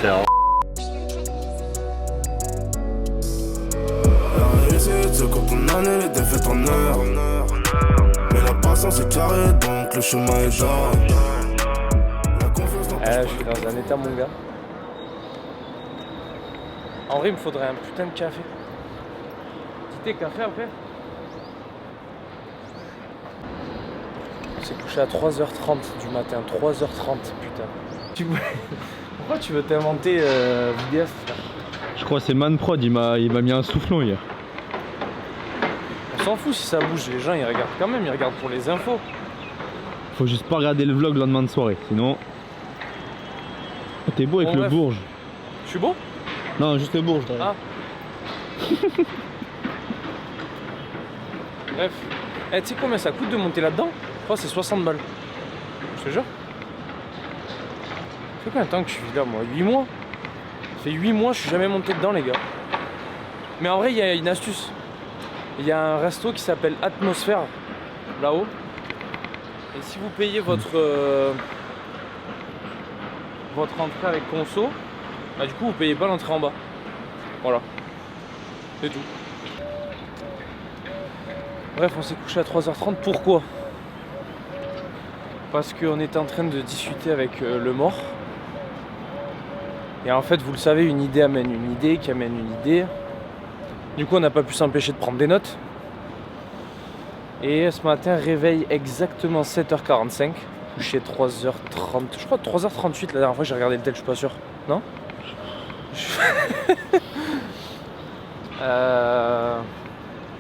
C'est un... La réussite, c'est quand on année les défaites en heure. Mais la patience est carrée, donc le chemin est genre. La confiance n'empêche Je suis dans un état, mon gars. En vrai, il me faudrait un putain de café. Petit thé, café après. On s'est couché à 3h30 du matin. 3h30, putain. Pourquoi tu veux t'inventer vidéaste, frère? Je crois que c'est Manprod, il m'a mis un soufflon hier. On s'en fout si ça bouge, les gens ils regardent quand même, ils regardent pour les infos. Faut juste pas regarder le vlog le lendemain de soirée, sinon... Oh, t'es beau avec Bon, le bref. Bourges. Je suis beau? Non, juste le Bourges. Ah. Bref. Tu sais combien ça coûte de monter là-dedans? Je crois que c'est 60 balles. Je te jure. Ça fait combien de temps que je suis là, moi? 8 mois? Ça fait 8 mois, je suis jamais monté dedans, les gars. Mais en vrai, il y a une astuce. Il y a un resto qui s'appelle Atmosphère, là-haut. Et si vous payez votre entrée avec conso, bah, du coup, vous payez pas l'entrée en bas. Voilà. C'est tout. Bref, on s'est couché à 3h30. Pourquoi? Parce qu'on était en train de discuter avec le mort. Et en fait, vous le savez, une idée amène une idée qui amène une idée. Du coup, on n'a pas pu s'empêcher de prendre des notes. Et ce matin, réveil exactement 7h45. Couché 3h30. Je crois 3h38 la dernière fois que j'ai regardé le tel, je suis pas sûr. Non?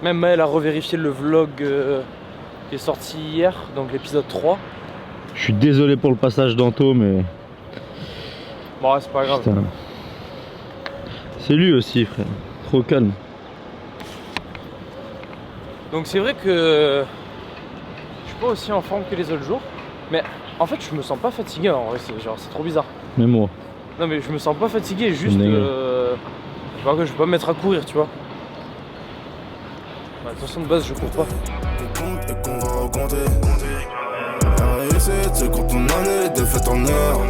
Même Maël a revérifié le vlog qui est sorti hier, donc l'épisode 3. Je suis désolé pour le passage d'Anto, mais... Bon, ouais, c'est pas grave. Putain. C'est lui aussi, frère. Trop calme. Donc c'est vrai que je suis pas aussi en forme que les autres jours, mais en fait je me sens pas fatigué en vrai, c'est trop bizarre. Mais moi. Non mais je me sens pas fatigué, juste je vais pas me mettre à courir, tu vois. Bah, de toute façon de base je cours pas. et qu'on va raconter. La réussite, c'est quand on année les défaites en heure.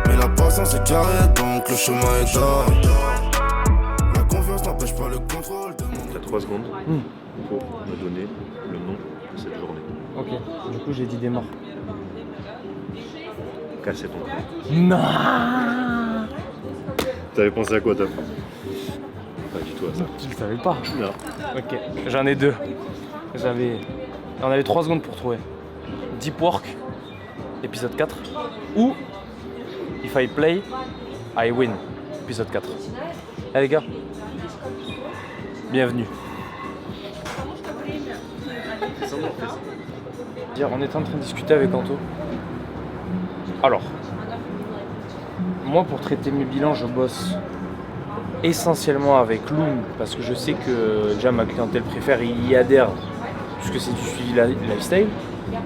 Mais la patience est carrée, donc le chemin est genre. La confiance n'empêche pas le contrôle de mon... T'as 3 secondes pour me donner le nom de cette journée. Ok, du coup j'ai dit des morts. Casser ton crâne. Non. T'avais pensé à quoi toi? Pas du tout à ça. Tu le savais pas? Non. Ok, j'en ai deux. On avait 3 secondes pour trouver. Deep Work, épisode 4. Ou If I Play, I Win, épisode 4. Allez les gars, bienvenue. On était en train de discuter avec Anto. Alors, moi pour traiter mes bilans, je bosse essentiellement avec Loom parce que je sais que déjà ma clientèle préfère y adhère puisque c'est du suivi lifestyle.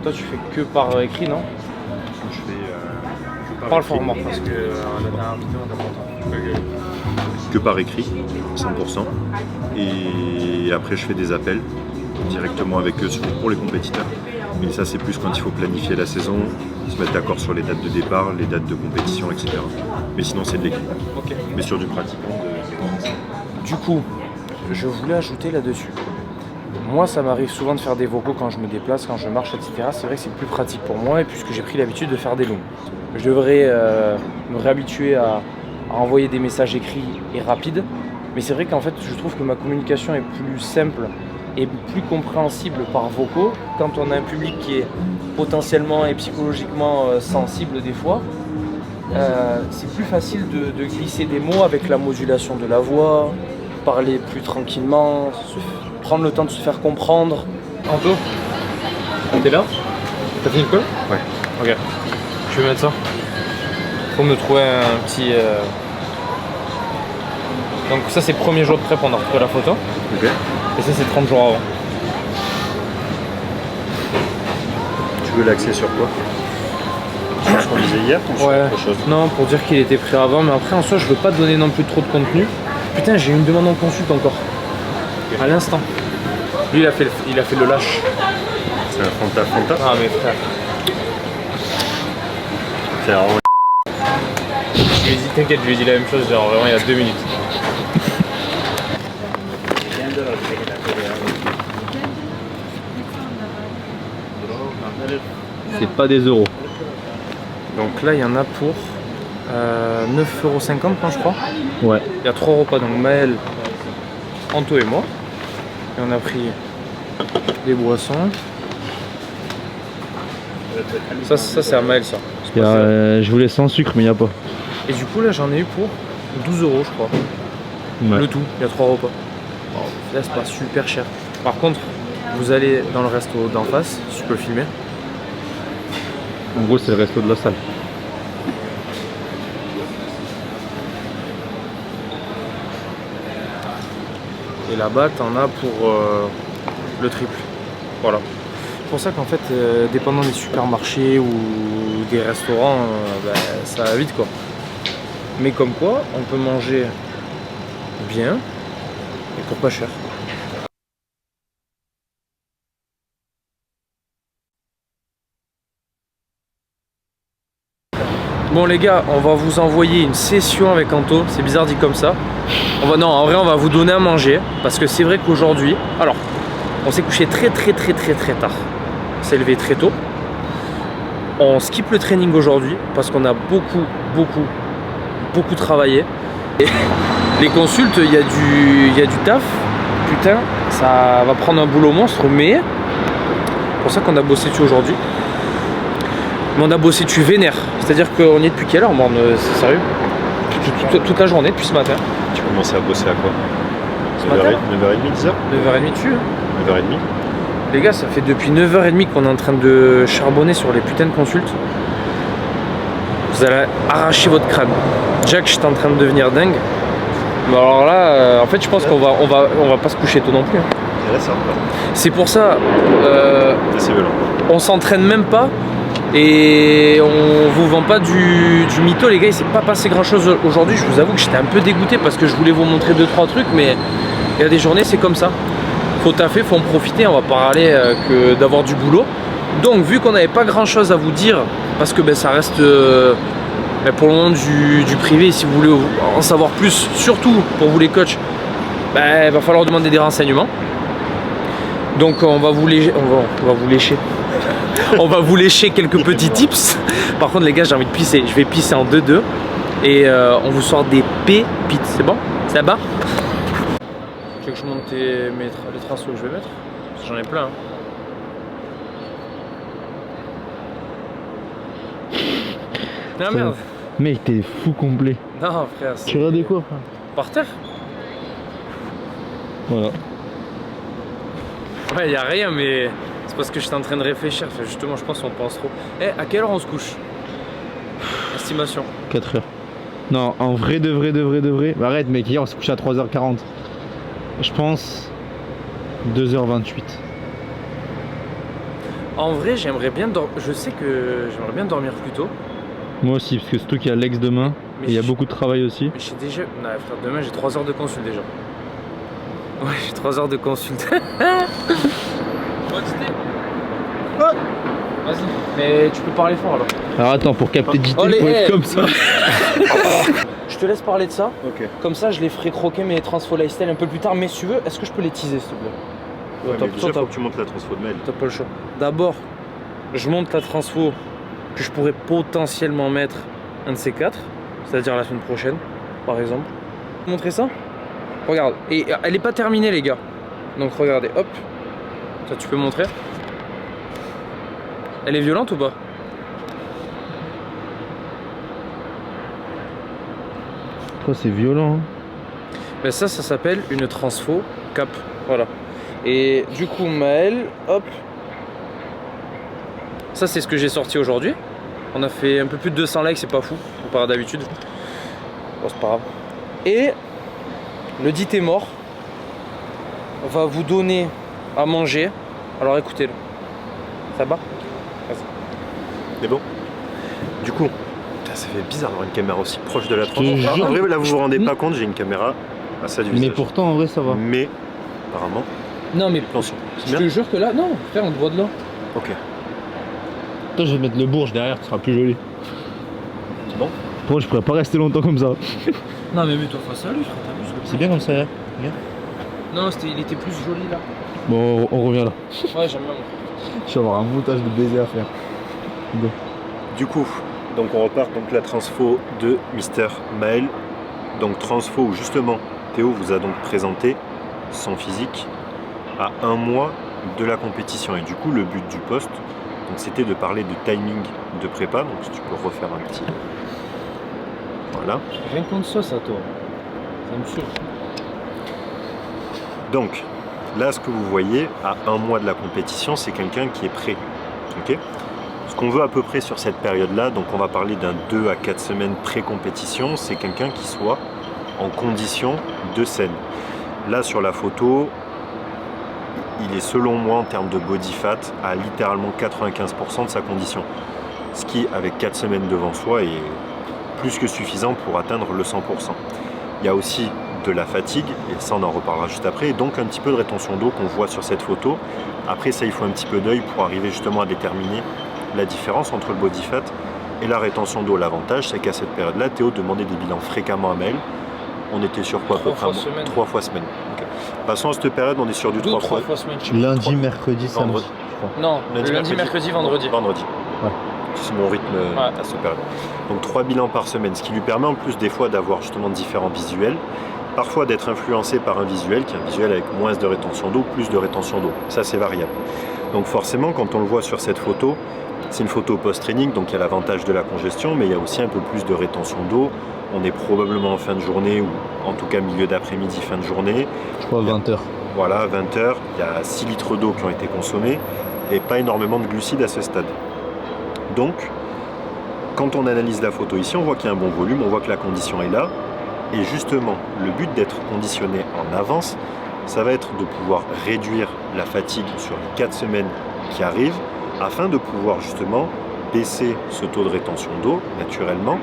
Toi tu fais que par écrit, non? Je fais Parle fort mort parce que la dernière vidéo on n'a pas entendu. que par écrit, 100%. Et après je fais des appels directement avec eux pour les compétiteurs. Mais ça c'est plus quand il faut planifier la saison, se mettre d'accord sur les dates de départ, les dates de compétition, etc. Mais sinon c'est de l'écrit. Ok. Mais sur du pratiquant Du coup, je voulais ajouter là-dessus. Moi, ça m'arrive souvent de faire des vocaux quand je me déplace, quand je marche, etc. C'est vrai que c'est plus pratique pour moi et puisque j'ai pris l'habitude de faire des longs. Je devrais me réhabituer à envoyer des messages écrits et rapides. Mais c'est vrai qu'en fait, je trouve que ma communication est plus simple et plus compréhensible par vocaux quand on a un public qui est potentiellement et psychologiquement sensible des fois. C'est plus facile de glisser des mots avec la modulation de la voix, parler plus tranquillement, prendre le temps de se faire comprendre. Anto, t'es là? T'as fini le call? Ouais. Ok. Je vais mettre ça. Faut me trouver un petit... Donc ça c'est le premier jour de prep, on a retrouvé la photo. Ok. Et ça c'est 30 jours avant. Tu veux l'axer sur quoi? Sur ce qu'on disait hier ou sur autre chose? Non, pour dire qu'il était prêt avant, mais après en soi je veux pas te donner non plus trop de contenu. Putain, j'ai une demande en consulte encore. Okay. À l'instant. Lui il a fait le lâche. C'est un Fanta. Ah mais frère. C'est un... Je lui ai dit, t'inquiète, je lui ai dit la même chose, genre vraiment il y a 2 minutes. C'est pas des euros. Donc là, il y en a pour 9,50 €, je crois. Ouais. Il y a 3 repas, donc Maël, Anto et moi. Et on a pris des boissons. Ça c'est à Maël, ça. Il y a, je voulais sans sucre, mais il n'y a pas. Et du coup, là, j'en ai eu pour 12 €, je crois. Ouais. Le tout, il y a 3 repas. Là, c'est pas super cher. Par contre, vous allez dans le resto d'en face, si tu peux le filmer. En gros, c'est le resto de la salle. Et là-bas, t'en as pour le triple. Voilà. C'est pour ça qu'en fait, dépendant des supermarchés ou des restaurants, ça va vite quoi. Mais comme quoi, on peut manger bien et pour pas cher. Bon les gars, on va vous envoyer une session avec Anto, c'est bizarre dit comme ça. Non, en vrai on va vous donner à manger, parce que c'est vrai qu'aujourd'hui, alors, on s'est couché très tard. On s'est levé très tôt. On skip le training aujourd'hui, parce qu'on a beaucoup travaillé. Et les consultes, il y a du taf, putain, ça va prendre un boulot monstre, mais c'est pour ça qu'on a bossé dessus aujourd'hui. Mais on a bossé dessus vénère, c'est-à-dire qu'on y est depuis quelle heure, Morne, c'est sérieux? Toute la journée, depuis ce matin. Tu commences à bosser à quoi? Ce matin 9h30, 10h 9h30 dessus. 9h30. Les gars, ça fait depuis 9h30 qu'on est en train de charbonner sur les putains de consultes. Vous allez arracher votre crâne. Jack, j'étais en train de devenir dingue. Mais alors là, en fait, je pense qu'on va pas se coucher tôt non plus. Et là, ça repart. C'est pour ça, C'est violent. on s'entraîne même pas. Et on vous vend pas du mytho, les gars. Il s'est pas passé grand chose aujourd'hui. Je vous avoue que j'étais un peu dégoûté parce que je voulais vous montrer 2-3 trucs, mais il y a des journées, c'est comme ça. Faut taffer, faut en profiter. On va parler que d'avoir du boulot. Donc, vu qu'on n'avait pas grand chose à vous dire, parce que ça reste pour le moment du privé, si vous voulez en savoir plus, surtout pour vous les coachs, il va falloir demander des renseignements. Donc, on va vous lécher. On va vous lécher quelques petits tips. Par contre les gars, j'ai envie de pisser. Je vais pisser en 2-2 et on vous sort des pépites. C'est bon? Ça va? Tu veux que je monte les traces que je vais mettre? Parce que j'en ai plein. Hein. Non merde. Mec, t'es fou complet. Non frère. Tu regardais quoi? Par terre? Voilà. Ouais, y a rien, mais c'est parce que j'étais en train de réfléchir. Enfin, justement, je pense qu'on pense trop. À quelle heure on se couche? Estimation. 4 heures. Non, en vrai de vrai. Bah, arrête mec, hier on s'est couché à 3h40. Je pense 2h28. En vrai, j'aimerais bien je sais que j'aimerais bien dormir plus tôt. Moi aussi, parce que surtout qu'il y a l'ex demain. Mais Et il y a beaucoup de travail aussi. Mais j'ai déjà... Non frère, demain j'ai 3 heures de consulte déjà. Ouais, j'ai 3 heures de consulte. Vas-y, mais tu peux parler fort alors. Alors attends, pour capter JT, Oh, il faut être comme ça. Je te laisse parler de ça. Ok. Comme ça, je les ferai croquer mes transfo lifestyle un peu plus tard. Mais si tu veux, est-ce que je peux les teaser s'il te plaît? Ouais, T'as- mais déjà, t'as- faut que tu montes la transfo de mail. T'as pas le choix. D'abord, je monte la transfo que je pourrais potentiellement mettre un de ces 4, c'est-à-dire la semaine prochaine, par exemple. Montrer ça? Regarde, et elle est pas terminée les gars. Donc regardez, hop, ça tu peux montrer. Elle est violente ou pas? Oh, c'est violent. Hein. Ben ça s'appelle une transfo cap, voilà. Et du coup Maël, hop, ça c'est ce que j'ai sorti aujourd'hui. On a fait un peu plus de 200 likes, c'est pas fou, comparé à d'habitude. Bon c'est pas grave. Et le dit est mort va vous donner à manger. Alors écoutez-le. Ça va? Vas-y. C'est bon. Du coup, putain, ça fait bizarre d'avoir une caméra aussi proche de la te transfo. jure. En vrai, là, vous vous rendez pas compte, j'ai une caméra à ça du Mais visage. pourtant, en vrai, ça va. Mais, apparemment, Non mais attention. C'est je bien. te jure que là, non, frère, on te voit de là. Ok. Toi, je vais mettre le bourge derrière, ce sera plus joli. C'est bon. Bon, je pourrais pas rester longtemps comme ça. Non, mais mets-toi face à lui, frère, t'abuses. C'est bien comme ça, hein. Non, il était plus joli là. Bon, on revient là. Ouais, j'aime bien. Je vais avoir un montage de baiser à faire. Go. Du coup, donc on repart donc la transfo de Mister Maël. Donc transfo où justement Théo vous a donc présenté son physique à 1 mois de la compétition. Et du coup, le but du post, donc c'était de parler de timing de prépa. Donc si tu peux refaire un petit. Voilà. Rien contre ça, toi. Ça me surprend. Donc, là, ce que vous voyez, à 1 mois de la compétition, c'est quelqu'un qui est prêt. Okay, ce qu'on veut à peu près sur cette période-là, donc on va parler d'un 2 à 4 semaines pré-compétition, c'est quelqu'un qui soit en condition de scène. Là, sur la photo, il est selon moi, en termes de body fat, à littéralement 95% de sa condition. Ce qui, avec 4 semaines devant soi, est plus que suffisant pour atteindre le 100%. Il y a aussi de la fatigue, et ça on en reparlera juste après, et donc un petit peu de rétention d'eau qu'on voit sur cette photo. Après ça, il faut un petit peu d'œil pour arriver justement à déterminer la différence entre le body fat et la rétention d'eau. L'avantage, c'est qu'à cette période-là, Théo demandait des bilans fréquemment à Maël. On était sur quoi à peu près 3 fois semaine. Okay. Passons à cette période, on est sur du 3 fois semaine. Lundi, mercredi, samedi, je crois. Non, lundi, mercredi, vendredi. Vendredi. Ouais. C'est mon rythme à cette période. Donc 3 bilans par semaine, ce qui lui permet en plus des fois d'avoir justement différents visuels. Parfois d'être influencé par un visuel, qui est un visuel avec moins de rétention d'eau, plus de rétention d'eau. Ça, c'est variable. Donc forcément, quand on le voit sur cette photo, c'est une photo post-training, donc il y a l'avantage de la congestion, mais il y a aussi un peu plus de rétention d'eau. On est probablement en fin de journée, ou en tout cas milieu d'après-midi, fin de journée. Je crois 20h. Voilà, 20h. Il y a 6 litres d'eau qui ont été consommés, et pas énormément de glucides à ce stade. Donc, quand on analyse la photo ici, on voit qu'il y a un bon volume, on voit que la condition est là. Et justement, le but d'être conditionné en avance, ça va être de pouvoir réduire la fatigue sur les 4 semaines qui arrivent, afin de pouvoir justement baisser ce taux de rétention d'eau naturellement,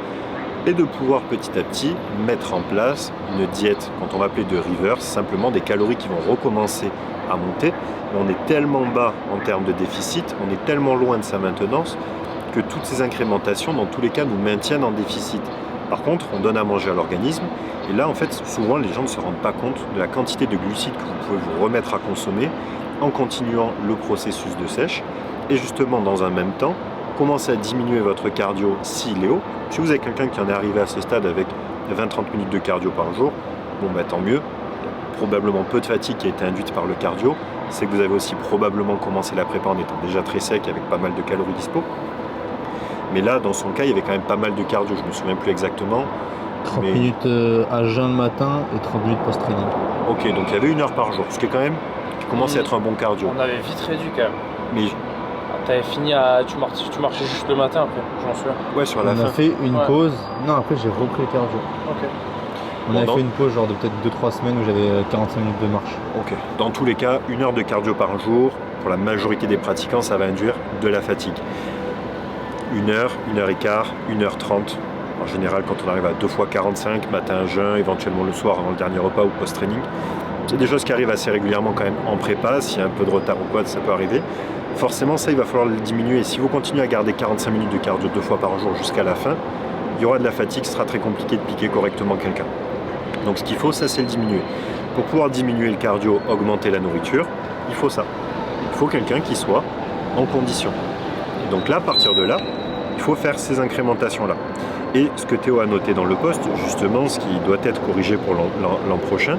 et de pouvoir petit à petit mettre en place une diète, quand on va appeler de reverse, simplement des calories qui vont recommencer à monter. Mais on est tellement bas en termes de déficit, on est tellement loin de sa maintenance, que toutes ces incrémentations, dans tous les cas, nous maintiennent en déficit. Par contre, on donne à manger à l'organisme, et là, en fait, souvent, les gens ne se rendent pas compte de la quantité de glucides que vous pouvez vous remettre à consommer en continuant le processus de sèche, et justement, dans un même temps, commencez à diminuer votre cardio s'il est haut. Si vous avez quelqu'un qui en est arrivé à ce stade avec 20-30 minutes de cardio par jour, bon, bah, tant mieux. Il y a probablement peu de fatigue qui a été induite par le cardio. C'est que vous avez aussi probablement commencé la prépa en étant déjà très sec, avec pas mal de calories dispo. Mais là, dans son cas, il y avait quand même pas mal de cardio, je me souviens plus exactement. 30 minutes à jeun le matin et 30 minutes post-training. Ok, donc il y avait 1 heure par jour, ce qui est quand même, qui commence à être un bon cardio. On avait vite réduit quand même. Mais t'avais fini tu marchais juste le matin après, j'en suis là. Ouais, sur la fin. On a fait une pause. Non, après j'ai repris le cardio. Ok. On avait fait une pause genre de peut-être 2-3 semaines où j'avais 45 minutes de marche. Ok. Dans tous les cas, 1 heure de cardio par jour, pour la majorité des pratiquants, ça va induire de la fatigue. 1 heure, 1 heure et quart, 1 heure 30. En général, quand on arrive à 2 fois 45, matin, jeun, éventuellement le soir avant le dernier repas ou post-training. C'est des choses qui arrivent assez régulièrement quand même en prépa. S'il y a un peu de retard ou quoi, ça peut arriver. Forcément, ça, il va falloir le diminuer. Et si vous continuez à garder 45 minutes de cardio 2 fois par jour jusqu'à la fin, il y aura de la fatigue, ce sera très compliqué de piquer correctement quelqu'un. Donc ce qu'il faut, ça, c'est le diminuer. Pour pouvoir diminuer le cardio, augmenter la nourriture, il faut ça. Il faut quelqu'un qui soit en condition. Et donc là, à partir de là, il faut faire ces incrémentations-là. Et ce que Théo a noté dans le post, justement, ce qui doit être corrigé pour l'an prochain,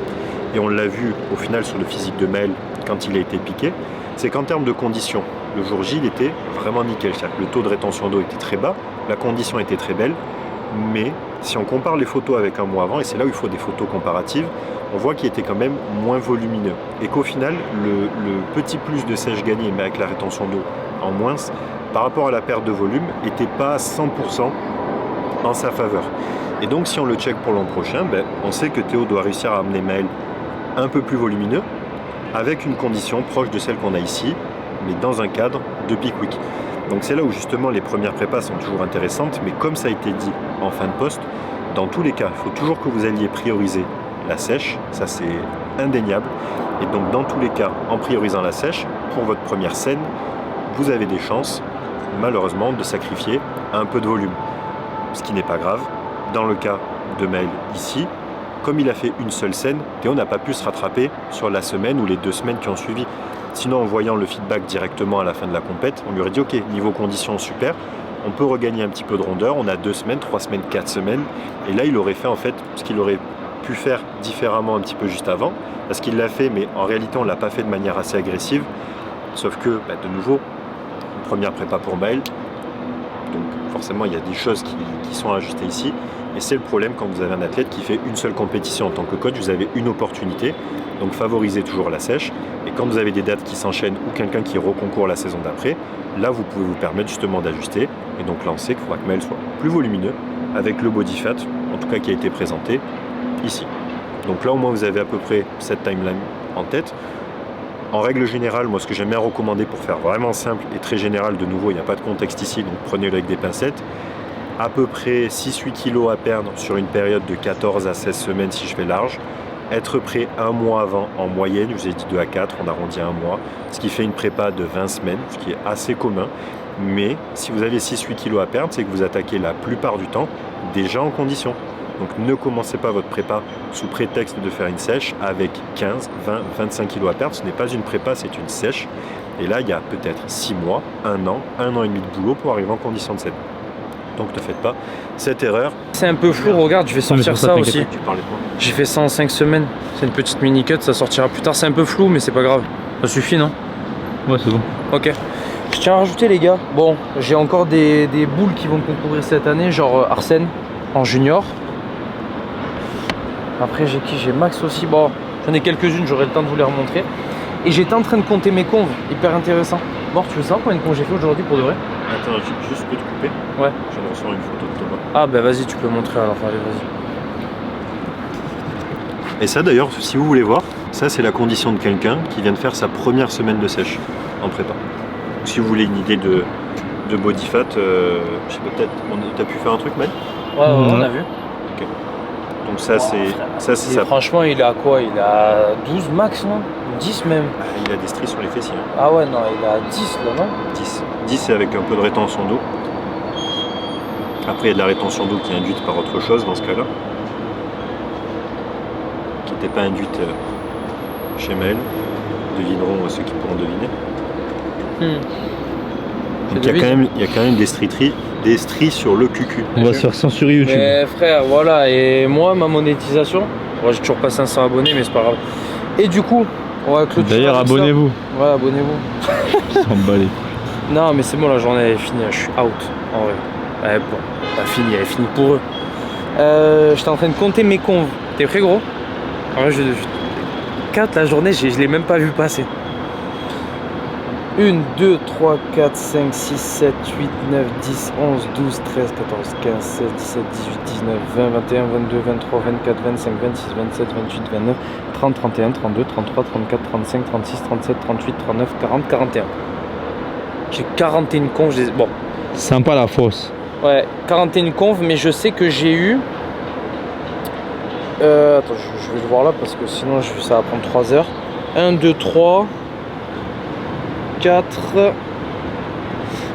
et on l'a vu au final sur le physique de Maël quand il a été piqué, c'est qu'en termes de conditions, le jour J, il était vraiment nickel. C'est-à-dire que le taux de rétention d'eau était très bas, la condition était très belle, mais si on compare les photos avec un mois avant, et c'est là où il faut des photos comparatives, on voit qu'il était quand même moins volumineux. Et qu'au final, le petit plus de sèche gagné, mais avec la rétention d'eau en moins, par rapport à la perte de volume, n'était pas à 100% en sa faveur. Et donc si on le check pour l'an prochain, on sait que Théo doit réussir à amener Maël un peu plus volumineux, avec une condition proche de celle qu'on a ici, mais dans un cadre de peak week. Donc c'est là où justement les premières prépas sont toujours intéressantes, mais comme ça a été dit en fin de poste, dans tous les cas, il faut toujours que vous alliez prioriser la sèche, ça c'est indéniable. Et donc dans tous les cas, en priorisant la sèche, pour votre première scène, vous avez des chances, malheureusement, de sacrifier un peu de volume. Ce qui n'est pas grave, dans le cas de Maël ici, comme il a fait une seule scène, Théo n'a pas pu se rattraper sur la semaine ou les 2 semaines qui ont suivi. Sinon, en voyant le feedback directement à la fin de la compète, on lui aurait dit ok, niveau conditions super, on peut regagner un petit peu de rondeur, on a 2 semaines, 3 semaines, 4 semaines, et là il aurait fait en fait ce qu'il aurait pu faire différemment un petit peu juste avant, parce qu'il l'a fait, mais en réalité on ne l'a pas fait de manière assez agressive, sauf que, de nouveau, une première prépa pour Maël, donc forcément il y a des choses qui sont ajustées ici, et c'est le problème quand vous avez un athlète qui fait une seule compétition en tant que coach, vous avez une opportunité, donc favorisez toujours la sèche, et quand vous avez des dates qui s'enchaînent ou quelqu'un qui reconcourt la saison d'après, là vous pouvez vous permettre justement d'ajuster, et donc là on sait qu'il faudra que Maël soit plus volumineux, avec le body fat, en tout cas qui a été présenté ici. Donc là au moins vous avez à peu près cette timeline en tête. En règle générale, moi ce que j'aime bien recommander pour faire vraiment simple et très général, de nouveau il n'y a pas de contexte ici, donc prenez-le avec des pincettes, à peu près 6-8 kg à perdre sur une période de 14 à 16 semaines si je fais large, être prêt un mois avant en moyenne, je vous ai dit 2 à 4, on arrondit à un mois, ce qui fait une prépa de 20 semaines, ce qui est assez commun, mais si vous avez 6-8 kg à perdre, c'est que vous attaquez la plupart du temps déjà en condition. Donc ne commencez pas votre prépa sous prétexte de faire une sèche avec 15, 20, 25 kg à perdre. Ce n'est pas une prépa, c'est une sèche. Et là, il y a peut-être 6 mois, 1 an et demi de boulot pour arriver en condition de scène. Donc ne faites pas cette erreur. C'est un peu flou, regarde, je vais sortir ça aussi. Tu parlais de quoi? J'ai fait ça en 5 semaines. C'est une petite mini-cut, ça sortira plus tard. C'est un peu flou, mais c'est pas grave. Ça suffit, non? Ouais, c'est bon. Ok. Je tiens à rajouter, les gars. Bon, j'ai encore des boules qui vont concourir cette année, genre Arsène en junior. Après, j'ai qui? J'ai Max aussi. Bon, j'en ai quelques-unes, j'aurai le temps de vous les remontrer. Et j'étais en train de compter mes conves, hyper intéressant. Bon, tu veux savoir combien de conves j'ai fait aujourd'hui pour de vrai? Attends, juste peux te couper? Ouais. Je viens de recevoir une photo de Thomas. Ah bah vas-y, tu peux montrer alors, allez, vas-y. Et ça d'ailleurs, si vous voulez voir, ça c'est la condition de quelqu'un qui vient de faire sa première semaine de sèche en prépa. Donc, si vous voulez une idée de body fat, je sais pas, peut-être, t'as pu faire un truc, Maël? Ouais, on a vu. Ok. Donc ça c'est ça. Franchement, il a quoi? Il a 12 max, non? 10 même. Ah, il a des stries sur les fessiers. Hein. Ah ouais, non, il a 10 là, non? 10. 10 c'est avec un peu de rétention d'eau. Après il y a de la rétention d'eau qui est induite par autre chose dans ce cas-là. Qui n'était pas induite chez Maël. Devineront ceux qui pourront deviner. Donc il y a quand même des stries sur le cucu. On va se faire censurer YouTube. Mais frère, voilà, et moi, ma monétisation, bon, j'ai toujours pas 500 abonnés, mais c'est pas grave. Et du coup, on va clôturer. D'ailleurs, avec ça. abonnez-vous. Ouais, abonnez-vous. S'en bat les couilles. Non, mais c'est bon, la journée elle est finie, je suis out, en vrai. Ouais, bon, pas fini, elle est finie pour eux. J'étais en train de compter mes conves. T'es prêt, gros? En vrai, 4 la journée, je l'ai même pas vu passer. 1, 2, 3, 4, 5, 6, 7, 8, 9, 10, 11, 12, 13, 14, 15, 16, 17, 18, 19, 20, 21, 22, 23, 24, 25, 26, 27, 28, 29, 30, 31, 32, 33, 34, 35, 36, 37, 38, 39, 40, 41. J'ai 41 confs. Bon. Sympa la fosse. Ouais, 41 confs, mais je sais que j'ai eu... attends, je vais le voir là parce que sinon ça va prendre 3 heures. 1, 2, 3... 4.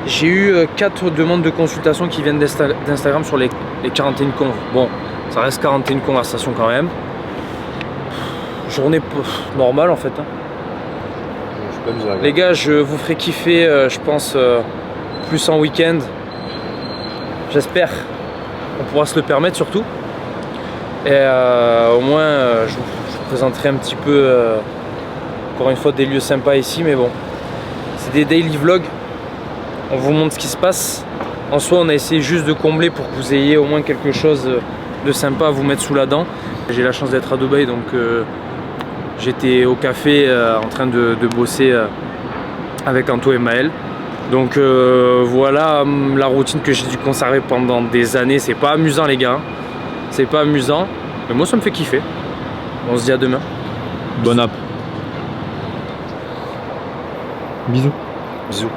J'ai eu 4 demandes de consultation qui viennent d'Instagram sur les 41 confs. Bon, ça reste 41 conversations quand même. Journée normale en fait. Hein. Les gars, je vous ferai kiffer, je pense, plus en week-end. J'espère qu'on pourra se le permettre surtout. Et au moins, je vous présenterai un petit peu, encore une fois, des lieux sympas ici, mais bon. C'est des daily vlogs, on vous montre ce qui se passe. En soi, on a essayé juste de combler pour que vous ayez au moins quelque chose de sympa à vous mettre sous la dent. J'ai la chance d'être à Dubaï, donc j'étais au café en train de bosser avec Anto et Maël. Donc voilà la routine que j'ai dû conserver pendant des années. C'est pas amusant les gars, c'est pas amusant, mais moi ça me fait kiffer. On se dit à demain. Bon app. Bisous. Bisous.